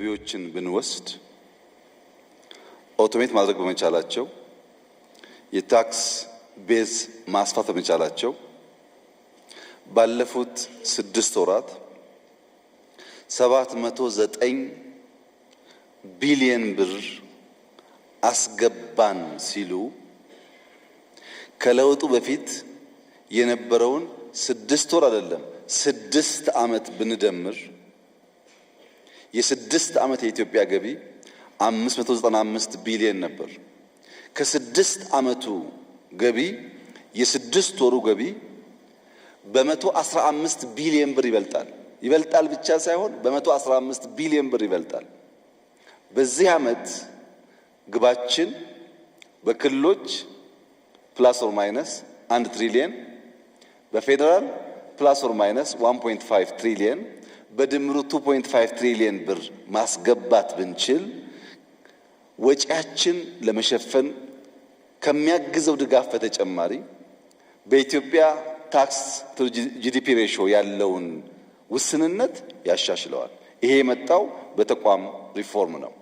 ገቢዎችን ብንወስድ ኦቶሜት ማድረግ በመቻላቸው የታክስ ቤዝ ማስፋት በመቻላቸው ባለፉት 6 ወራት 709 ቢሊዮን ብር አስገባን ሲሉ ከለውጡ በፊት የነበረውን 6 ወር አይደለም 6 ዓመት ብንደምር የ6 ዓመት የኢትዮጵያ ገቢ 595 ቢሊዮን ነበር። ከ6 ዓመቱ ገቢ የ6 ወሩ ገቢ በ115 ቢሊዮን ብር ይበልጣል ብቻ ሳይሆን በ115 ቢሊዮን ብር ይበልጣል። በዚህ ዓመት ግባችን በክልሎች ፕላስ ኦር ማይነስ 1 ትሪሊየን በፌደራል ፕላስ ኦር ማይነስ 1.5 ትሪሊየን በድምሩ 2.5 ትሪሊየን ብር ማስገባት ብንችል ወጪያችን ለመሸፈን ከሚያግዘው ድጋፍ በተጨማሪ በኢትዮጵያ ታክስ ጂዲፒ ሬሽዮ ያለውን ውስንነት ያሻሽለዋል። ይሄ የመጣው በተቋም ሪፎርም ነው።